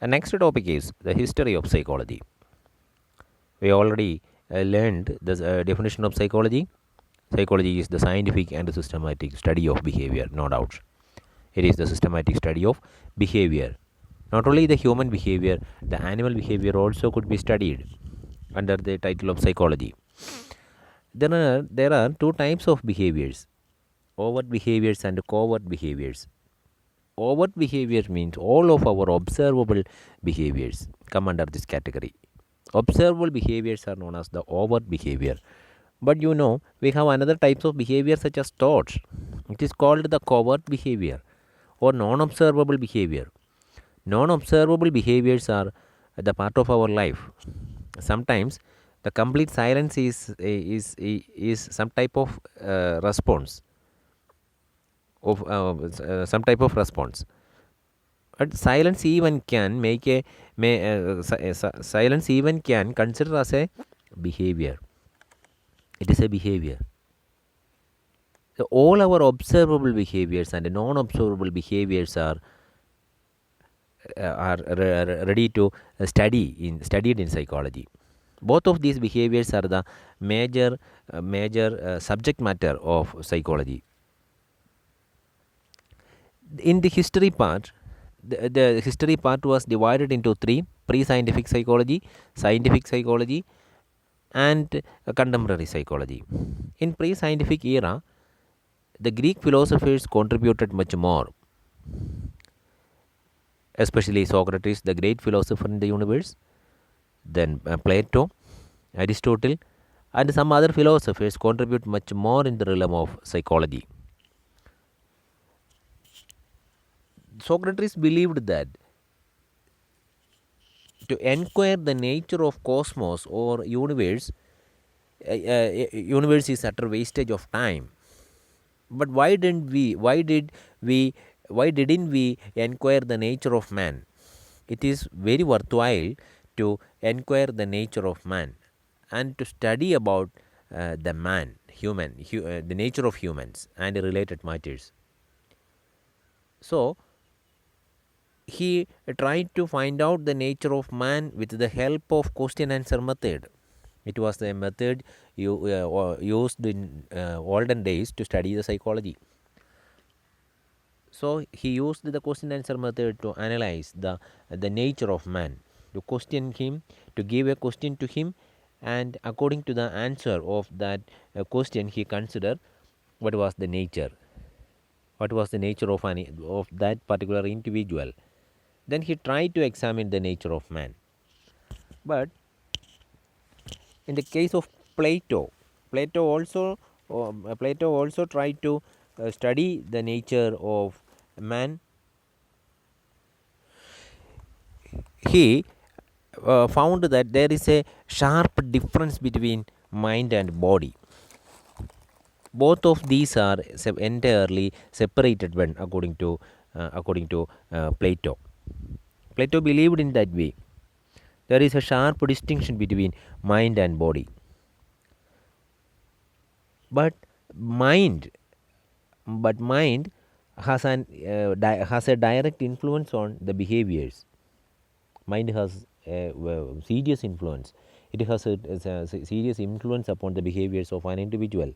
The next topic is the history of psychology. We already learned the definition of psychology. Psychology is the scientific and systematic study of behavior, no doubt. It is the systematic study of behavior. Not only the human behavior, the animal behavior also could be studied under the title of psychology. There are two types of behaviors: overt behaviors and covert behaviors. Overt behavior means all of our observable behaviors come under this category. Observable behaviors are known as the overt behavior. But we have another types of behavior such as thoughts. It is called the covert behavior or non-observable behavior. Non-observable behaviors are the part of our life. Sometimes the complete silence is some type of response of some type of response. But silence even can make a silence even can consider as a behavior. It is a behavior. So all our observable behaviors and non-observable behaviors are ready to studied in psychology. Both of these behaviors are the major subject matter of psychology. In the history part, the history part was divided into three: pre-scientific psychology, scientific psychology, and contemporary psychology. In pre-scientific era, the Greek philosophers contributed much more, especially Socrates, the great philosopher in the universe, then Plato, Aristotle, and some other philosophers contribute much more in the realm of psychology. Socrates believed that to inquire the nature of cosmos or universe is utter wastage of time. But why didn't we inquire the nature of man? It is very worthwhile to inquire the nature of man and to study about the man, the nature of humans and related matters. So he tried to find out the nature of man with the help of question answer method. It was the method used in olden days to study the psychology. So he used the question answer method to analyze the nature of man, to question him, to give a question to him, and according to the answer of that question, he considered what was the nature of that particular individual. Then he tried to examine the nature of man. But in the case of Plato also tried to study the nature of man. He found that there is a sharp difference between mind and body. Both of these are entirely separated when according to Plato. Plato believed in that way. There is a sharp distinction between mind and body. But mind has a direct influence on the behaviors. Mind has a serious influence. It has a serious influence upon the behaviors of an individual.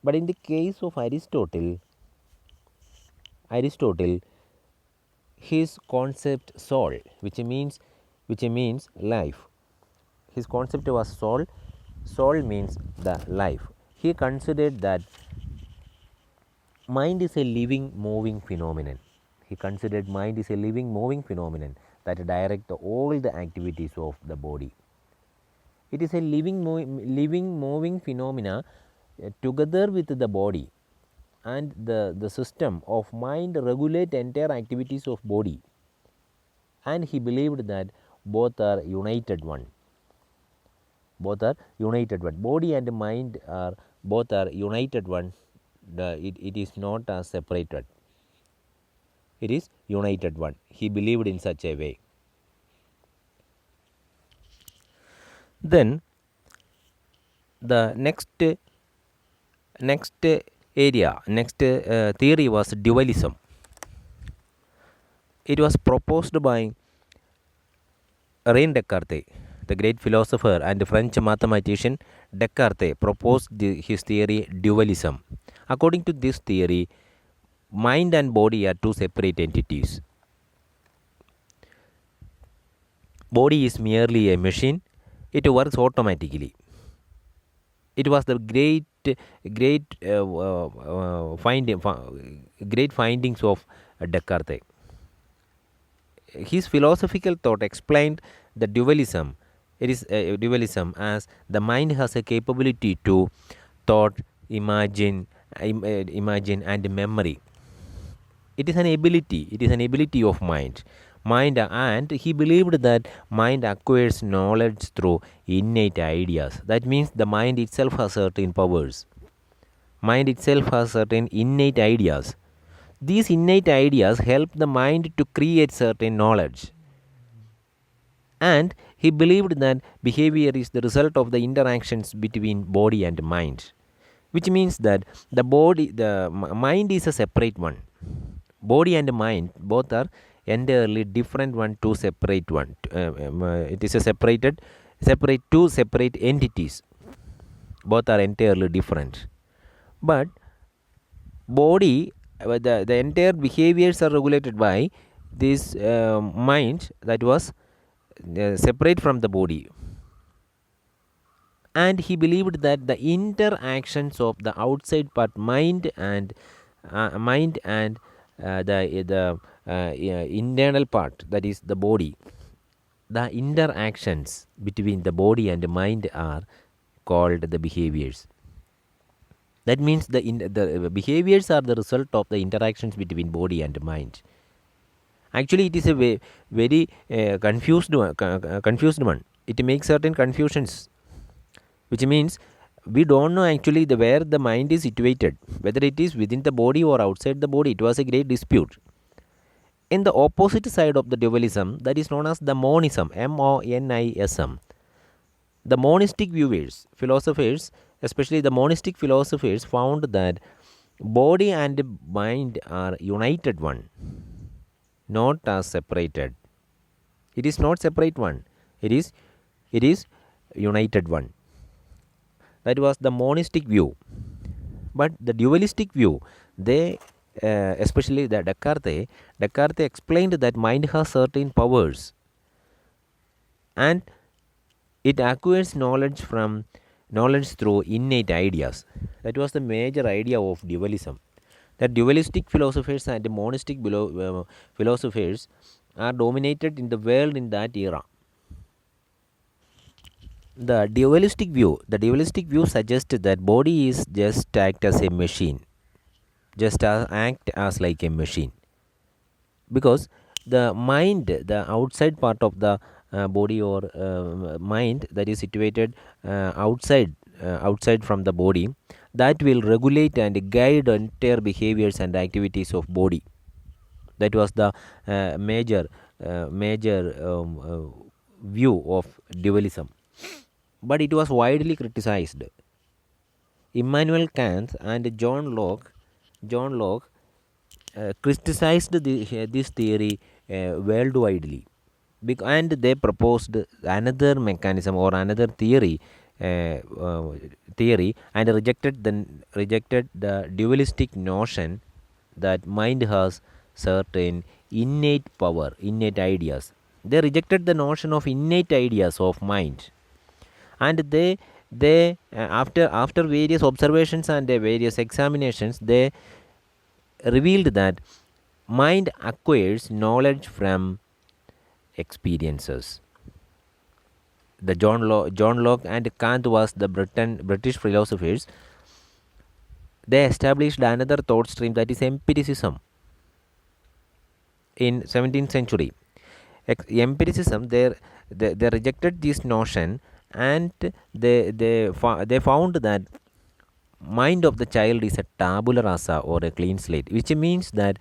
But in the case of Aristotle, his concept soul, which means life. His concept was soul. Soul means the life. He considered that mind is a living, moving phenomenon. He considered mind is a living, moving phenomenon that direct all the activities of the body. It is a living, moving phenomena together with the body, and the system of mind regulate entire activities of body. And he believed that both are united one. Body and mind are both are united one. It is not separated. It is united one. He believed in such a way. Then the next theory was dualism. It was proposed by René Descartes, the great philosopher and French mathematician Descartes, proposed his theory dualism. According to this theory, mind and body are two separate entities. Body is merely a machine, it works automatically. It was the great great findings of Descartes. His philosophical thought explained the dualism. It is dualism as the mind has a capability to thought, imagine, and memory. It is an ability. It is an ability of mind, and he believed that mind acquires knowledge through innate ideas. That means the mind itself has certain powers. Mind itself has certain innate ideas. These innate ideas help the mind to create certain knowledge. And he believed that behavior is the result of the interactions between body and mind, which means that the mind is a separate one. Body and mind both are entirely different one, two separate one. It is a separate two separate entities. Both are entirely different. But body, the entire behaviors are regulated by this mind that was separate from the body. And he believed that the interactions of the outside part, mind and the internal part, that is the body, the interactions between the body and the mind are called the behaviors. That means the behaviors are the result of the interactions between body and mind. Actually, it is a very confused one. It makes certain confusions, which means we don't know actually where the mind is situated, whether it is within the body or outside the body. It was a great dispute. In the opposite side of the dualism, that is known as the monism, monism, the monistic philosophers, especially the monistic philosophers, found that body and mind are united one, not as separated. It is not separate one. It is united one. That was the monistic view. But the dualistic view, they especially the Descartes explained that mind has certain powers and it acquires knowledge through innate ideas. That was the major idea of dualism. The dualistic philosophers and the monistic philosophers are dominated in the world in that era. The dualistic view suggests that body is just act as a machine, act as like a machine, because the mind, the outside part of the body or mind that is situated outside from the body, that will regulate and guide entire behaviors and activities of body. That was the major view of dualism. But it was widely criticized. Immanuel Kant and John Locke criticized this theory worldwide, and they proposed another mechanism or another theory and rejected the dualistic notion that mind has certain innate power, innate ideas. They rejected the notion of innate ideas of mind, and they after various observations and various examinations, they revealed that mind acquires knowledge from experiences. The John Locke and Kant was the British philosophers. They established another thought stream, that is empiricism. In 17th century, empiricism, they rejected this notion, and they found that mind of the child is a tabula rasa or a clean slate, which means that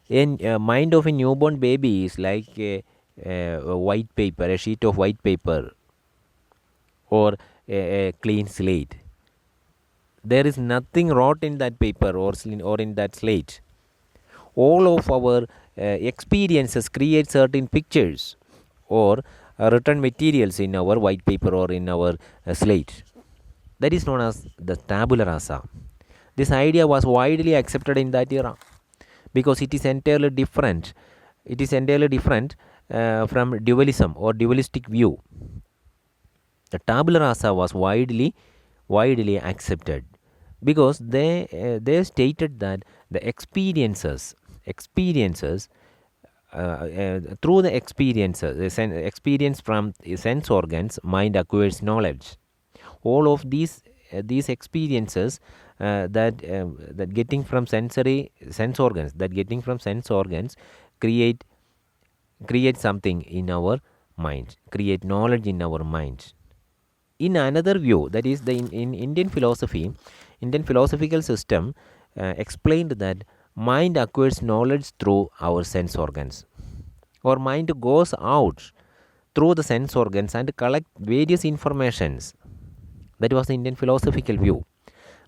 in mind of a newborn baby is like a white paper, a sheet of white paper, or a clean slate. There is nothing wrought in that paper or in that slate. All of our experiences create certain pictures, or written materials in our white paper or in our slate. That is known as the tabula rasa. This idea was widely accepted in that era because it is entirely different. It is entirely different from dualism or dualistic view. The tabula rasa was widely accepted because they stated that the experiences through the experience from sense organs, mind acquires knowledge. All of these experiences that getting from sense organs, create something in our minds, create knowledge in our minds. In another view, that is the in Indian philosophical system explained that mind acquires knowledge through our sense organs, or mind goes out through the sense organs and collect various informations. That was the Indian philosophical view.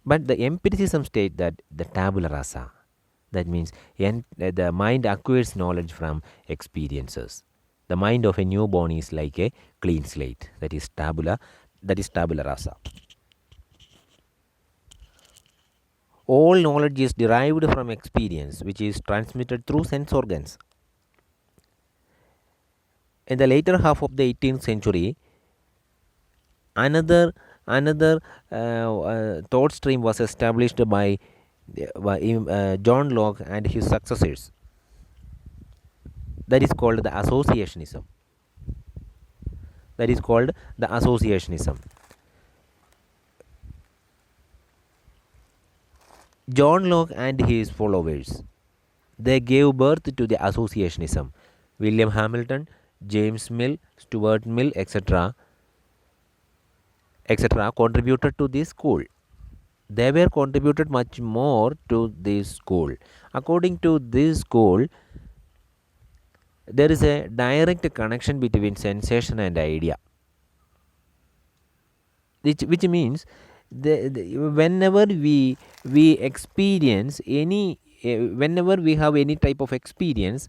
But the empiricism state that the tabula rasa, that means the mind acquires knowledge from experiences. The mind of a newborn is like a clean slate. That is tabula rasa. All knowledge is derived from experience, which is transmitted through sense organs. In the later half of the 18th century, another thought stream was established by John Locke and his successors. That is called the associationism. John Locke and his followers, they gave birth to the associationism. William Hamilton, James Mill, Stuart Mill, etc. contributed to this school. They were contributed much more to this school. According to this school, there is a direct connection between sensation and idea, which means whenever we experience any whenever we have any type of experience,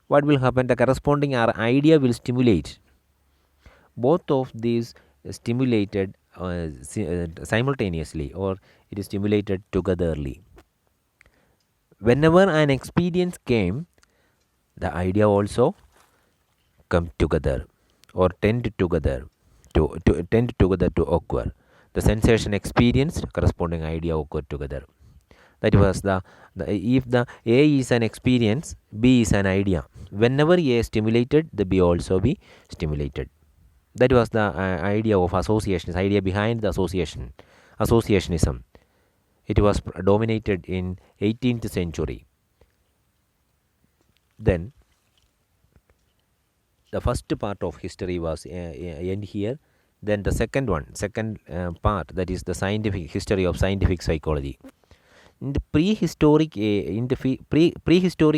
what will happen? The corresponding our idea will stimulate. Both of these stimulated simultaneously, or it is stimulated togetherly. Whenever an experience came, the idea also come together or tend together to occur. The sensation experienced, corresponding idea occurred together. That was the if the A is an experience, B is an idea. Whenever A is stimulated, the B also be stimulated. That was the idea of association, idea behind the associationism. It was dominated in 18th century. Then the first part of history was end here. Then the second part, that is the scientific history of scientific psychology. In the prehistoric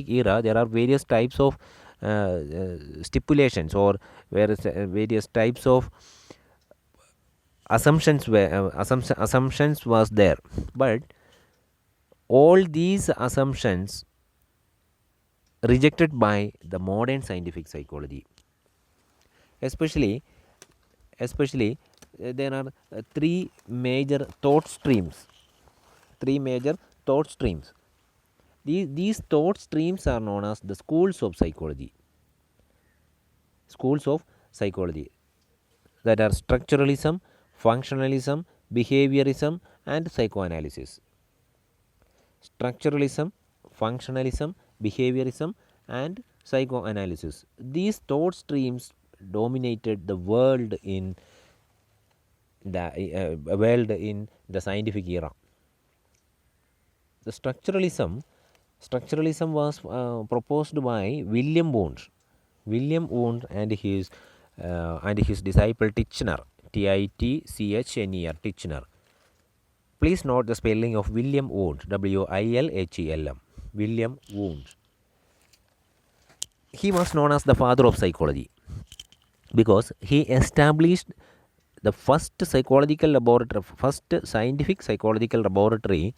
era, there are various types of stipulations, or various types of assumptions was there, but all these assumptions rejected by the modern scientific psychology. Especially there are three major thought streams. These thought streams are known as the schools of psychology. That are structuralism, functionalism, behaviorism, and psychoanalysis. Structuralism, functionalism, behaviorism, and psychoanalysis. These thought streams dominated the world in the scientific era. The structuralism was proposed by William Wundt and his disciple Titchener, Titchner. Titchener. Please note the spelling of William Wundt, Wilhelm. William Wundt. He was known as the father of psychology because he established the first scientific psychological laboratory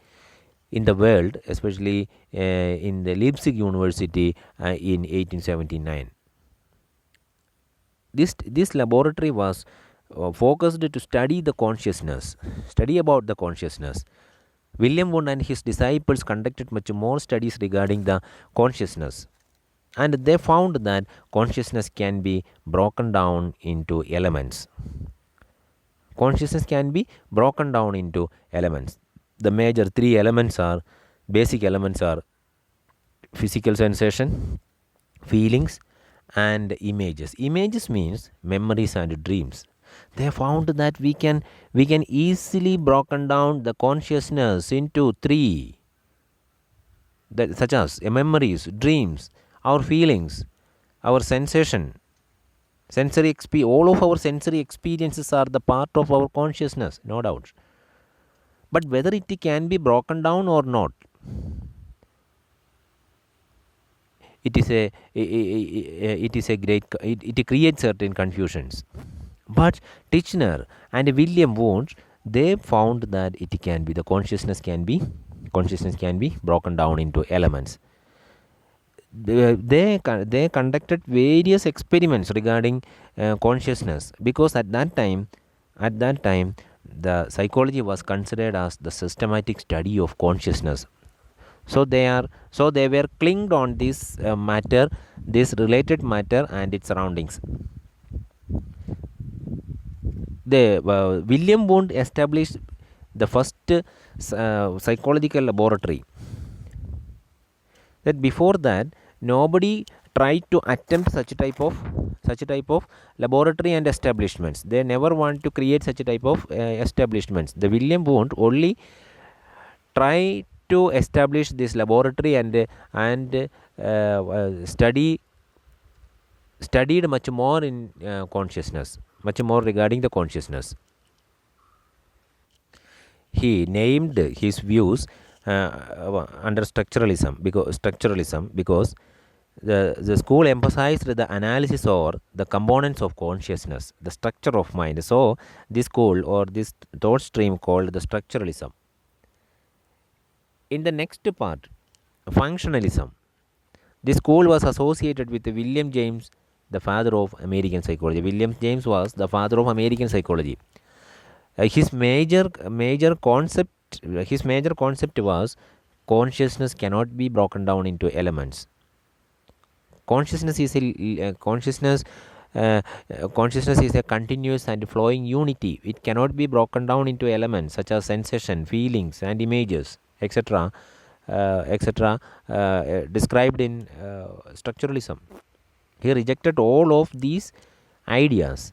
in the world, especially in the Leipzig University in 1879. This laboratory was focused to study the consciousness, study about the consciousness. William Wundt and his disciples conducted much more studies regarding the consciousness, and they found that consciousness can be broken down into elements. Consciousness can be broken down into elements. The major three elements are basic elements are physical sensation, feelings, and images. Images means memories and dreams. They found that we can easily broken down the consciousness into three, that, such as memories, dreams, our feelings, our sensation, all of our sensory experiences are the part of our consciousness, no doubt. But whether it can be broken down or not, it is a great it creates certain confusions. But Titchener and William Wundt, they found that it can be the consciousness can be broken down into elements. They conducted various experiments regarding consciousness, because at that time the psychology was considered as the systematic study of consciousness. So they were clinged on this matter, this related matter and its surroundings. The William Wundt established the first psychological laboratory. That before that, nobody tried to attempt such a type of laboratory and establishments. They never want to create such a type of establishments. The William Wundt only try to establish this laboratory and studied much more in consciousness, much more regarding the consciousness. He named his views under structuralism because the school emphasized the analysis or the components of consciousness, the structure of mind. So this school or this thought stream called the structuralism. In the next part, functionalism. This school was associated with William James, the father of American psychology. William James was the father of American psychology. His major concept was consciousness cannot be broken down into elements. Consciousness is a continuous and flowing unity. It cannot be broken down into elements such as sensation, feelings, and images, etc., described in structuralism. He rejected all of these ideas.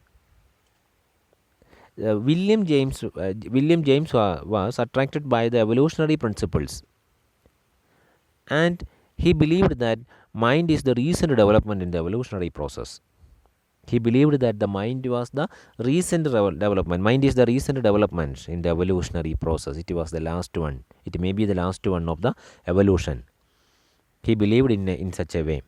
William James was attracted by the evolutionary principles, and he believed that mind is the recent development in the evolutionary process. He believed that the mind was the recent development. Mind is the recent development in the evolutionary process. It was the last one. It may be the last one of the evolution. He believed in such a way.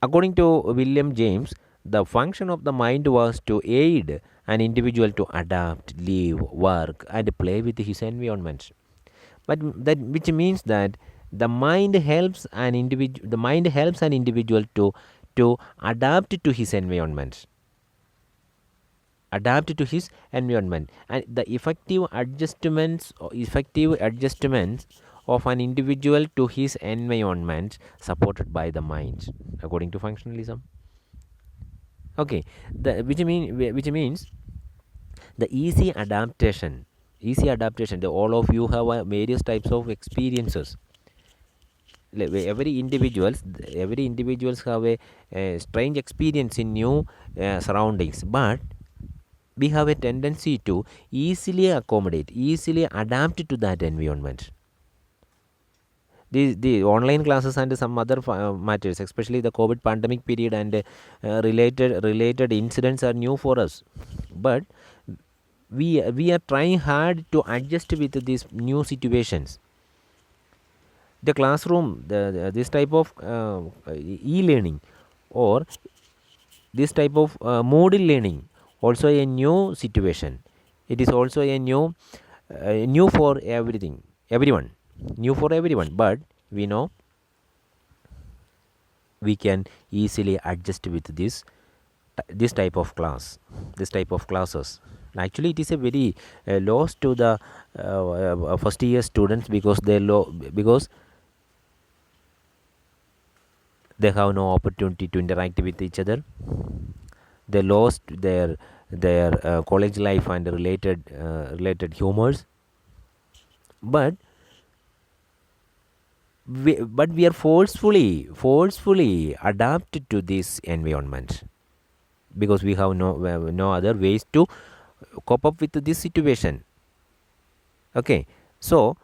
According to William James, the function of the mind was to aid an individual to adapt, live, work, and play with his environment. But that which means that the mind helps an individual to adapt to his environment. Adapt to his environment, and the effective adjustments of an individual to his environment supported by the mind, according to functionalism. Okay, which means the easy adaptation. All of you have various types of experiences. Every individuals have a strange experience in new surroundings, but we have a tendency to easily adapt to that environment. The online classes and some other matters, especially the COVID pandemic period and related incidents, are new for us, but we are trying hard to adjust with these new situations. The classroom, this type of e-learning or this type of model learning, also a new situation. It is also a new for everyone, new for everyone. But we know we can easily adjust with this type of this type of classes. Actually, it is a very loss to the first year students, because because they have no opportunity to interact with each other. They lost their college life and related humors. But we are forcefully adapted to this environment, because we have no other ways to cope up with this situation. Okay, so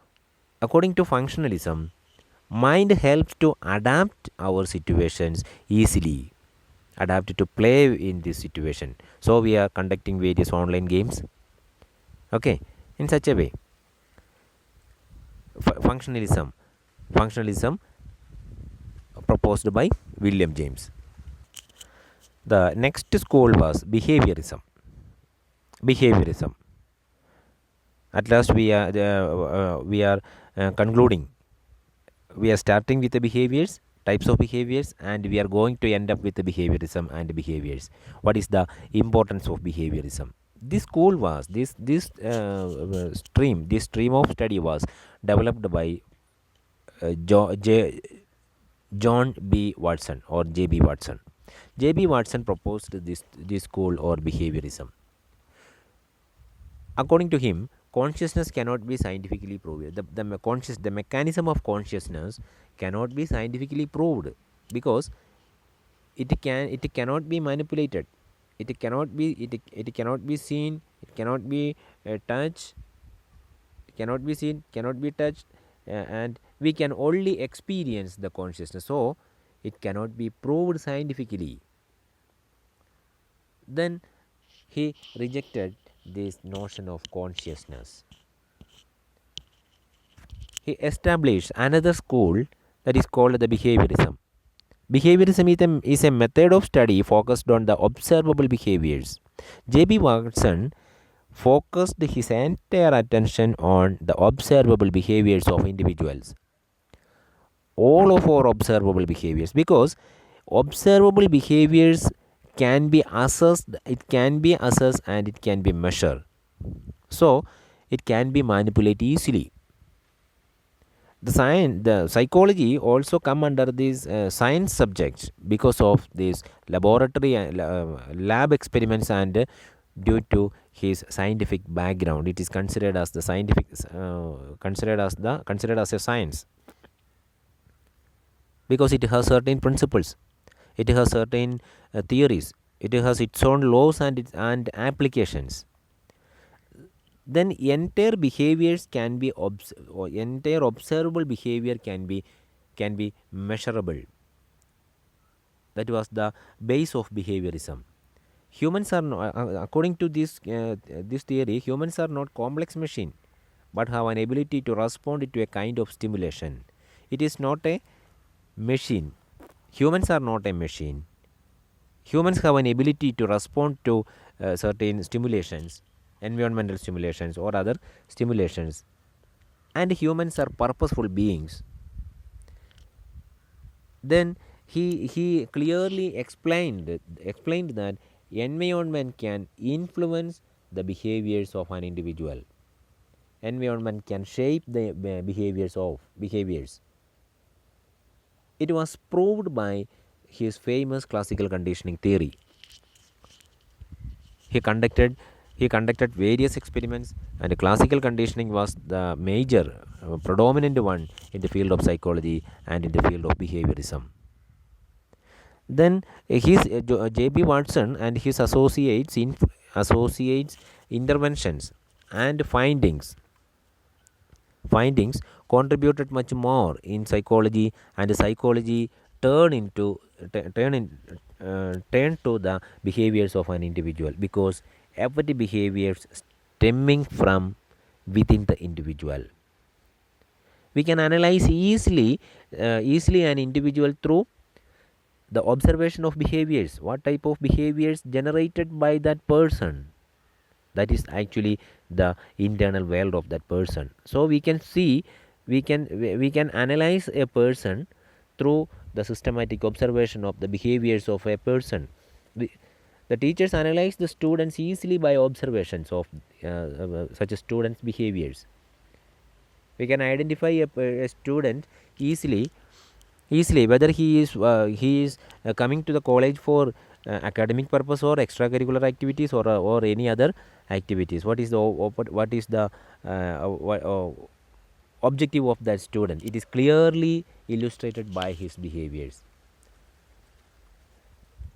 according to functionalism, mind helps to adapt our situations easily, adapt to play in this situation. So we are conducting various online games, okay, in such a way. Functionalism proposed by William James. The next school was behaviorism. At last we are concluding. We are starting with the behaviors, types of behaviors, and we are going to end up with the behaviorism and behaviors. What is the importance of behaviorism? This school was this stream of study was developed by John B. Watson or J.B. Watson. J.B. Watson proposed this school or behaviorism. According to him, consciousness cannot be scientifically proved. The mechanism of consciousness cannot be scientifically proved, because it cannot be manipulated. It cannot be seen. It cannot be touched. It cannot be seen. Cannot be touched, and we can only experience the consciousness. So it cannot be proved scientifically. Then he rejected this notion of consciousness. He established another school that is called the behaviorism. Behaviorism is a method of study focused on the observable behaviors. J.B. Watson focused his entire attention on the observable behaviors of individuals. All of our observable behaviors, because observable behaviors can be assessed, and it can be measured. So it can be manipulated easily. The psychology also come under these science subjects, because of these laboratory and lab experiments, and due to his scientific background, it is considered as the scientific considered as a science, because it has certain principles, it has certain theories, it has its own laws and applications. Then entire behaviors can be entire observable behavior can be measurable. That was the base of behaviorism. Humans are according to this theory, humans are not complex machine, but have an ability to respond to a kind of stimulation. It is not a machine. Humans are not a machine. Humans have an ability to respond to certain stimulations, environmental stimulations or other stimulations, and humans are purposeful beings. Then he clearly explained that environment can influence the behaviors of an individual. Environment can shape the behaviors. It was proved by his famous classical conditioning theory. He conducted various experiments, and classical conditioning was the major, predominant one in the field of psychology and in the field of behaviorism. Then J.B. Watson and his associates interventions and findings contributed much more in psychology, and psychology turned to the behaviors of an individual, because every behavior stemming from within the individual. We can analyze easily an individual through the observation of behaviors. What type of behaviors generated by that person? That is actually the internal world of that person. So we can see, we can analyze a person through the systematic observation of the behaviors of a person. The, the teachers analyze the students easily by observations of such a student's behaviors. We can identify a student easily whether he is coming to the college for academic purpose or extracurricular activities or any other activities. What is the objective of that student? It is clearly illustrated by his behaviors.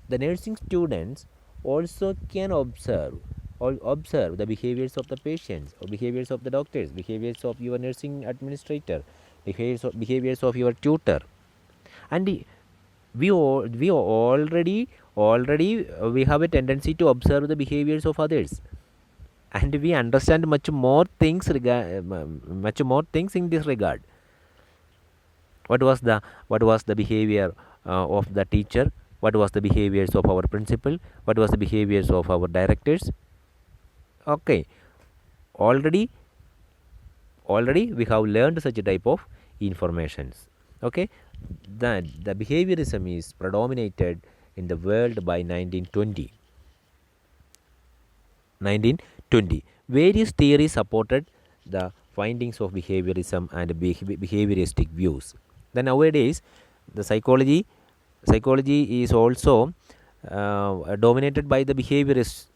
The nursing students also can observe the behaviors of the patients, or behaviors of the doctors, behaviors of your nursing administrator, behaviors of your tutor. And we have a tendency to observe the behaviors of others, and we understand much more things in this regard. What was the behavior of the teacher? What was the behaviors of our principal? What was the behaviors of our directors? Okay, already we have learned such a type of informations. Okay, the behaviorism is predominated in the world by 1920. Various theories supported the findings of behaviorism and behavioristic views. Then nowadays, the psychology is also dominated by the behaviorism,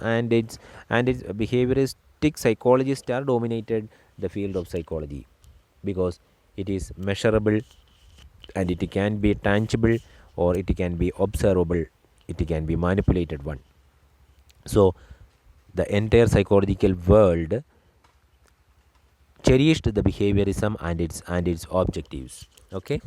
and its behavioristic psychologists are dominated the field of psychology, because it is measurable, and it can be tangible, or it can be observable, it can be manipulated one. So the entire psychological world cherished the behaviorism and its objectives. Okay.